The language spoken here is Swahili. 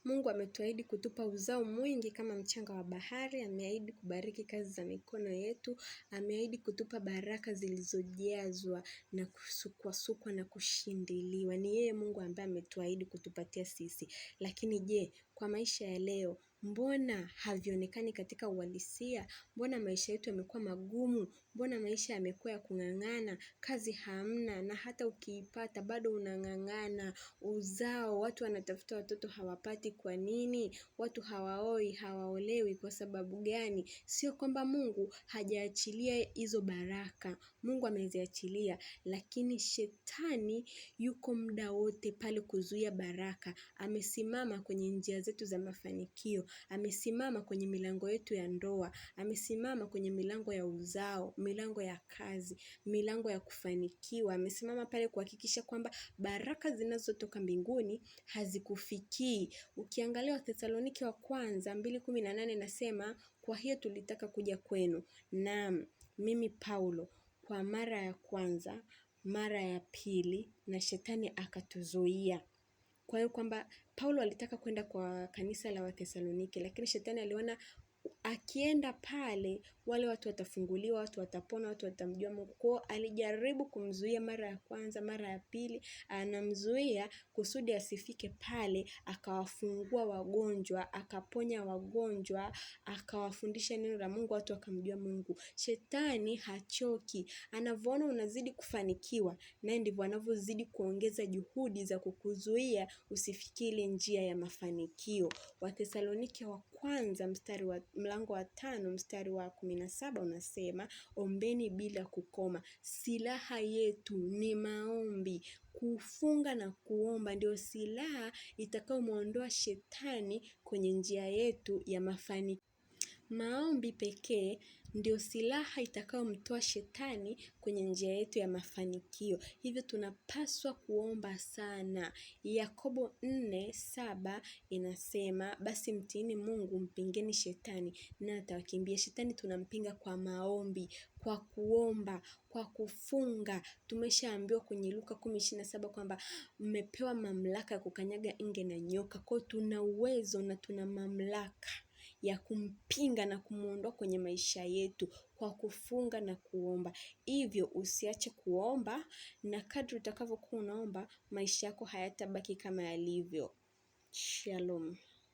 Mungu ametuahidi kutupa uzao mwingi kama mchanga wa bahari, ameahidi kubariki kazi za mikono yetu, ameahidi kutupa baraka zilizojazwa na kusukwasukwa na kushindiliwa. Ni yeye Mungu ambaye ametuahidi kutupatia sisi. Lakini je, kwa maisha ya leo, mbona havionekani katika uhalisia? Mbona maisha yetu yamekuwa magumu? Mbona maisha yamekuwa ya kung'ang'ana? Kazi hamna, na hata ukiipata bado unang'ang'ana. Uzao, watu wanatafuta watoto hawapati. Kwa nini? Watu hawaoi, hawaolewi kwa sababu gani? Sio kwamba Mungu hajaachilia hizo baraka. Mungu ameziachilia, lakini shetani yuko muda wote pale kuzuia baraka. Amesimama kwenye njia zetu za mafanikio, amesimama kwenye milango yetu ya ndoa, amesimama kwenye milango ya uzao, milango ya kazi, milango ya kufanikiwa. Amesimama pale kuhakikisha kwamba baraka zinazotoka mbinguni hazikufikii. Ukiangalia Wathesalonike wa kwanza 2:18 nasema, kwa hiyo tulitaka kuja kwenu. Naam, mimi Paulo, kwa mara ya kwanza, mara ya pili, na shetani akatuzuia. Kwa hiyo kwamba Paulo alitaka kwenda kwa kanisa la Wathesalonike, lakini shetani aliona akienda pale wale watu watafunguliwa, watu watapona, watu watamjua Mungu. Kwa alijaribu kumzuia mara ya kwanza, mara ya pili, anamzuia kusudi asifike pale, akawafungua wagonjwa, akaponya wagonjwa, akawafundisha neno la Mungu, watu wakamjua Mungu. Shetani hachoki, anavyoona unazidi kufanikiwa, naye ndivyo anavyozidi kuongeza juhudi za kukuzuia usifikiri njia ya mafanikio. Wathesalonike wa kwanza mlango wa 5 mstari wa 17 unasema, ombeni bila kukoma. Silaha yetu ni maombi. Kufunga na kuomba ndio silaha itakayomuondoa shetani kwenye njia yetu ya mafanikio. Maombi pekee ndio silaha itakayomtoa shetani kwenye njia yetu ya mafanikio. Hivyo tunapaswa kuomba sana. Yakobo 4:7 inasema, basi mtiini Mungu, mpingeni shetani na atawakimbia. Shetani tunampinga kwa maombi, kwa kuomba, kwa kufunga. Tumeshaambiwa kwenye Luka 10:27 kwamba mmepewa mamlaka ya kukanyaga nge na nyoka. Kwa hiyo tuna uwezo na tuna mamlaka ya kumpinga na kumuondoa kwenye maisha yetu kwa kufunga na kuomba. Hivyo usiache kuomba, na kadri utakavyokuwa unaomba, maisha yako hayatabaki kama yalivyo. Shalom.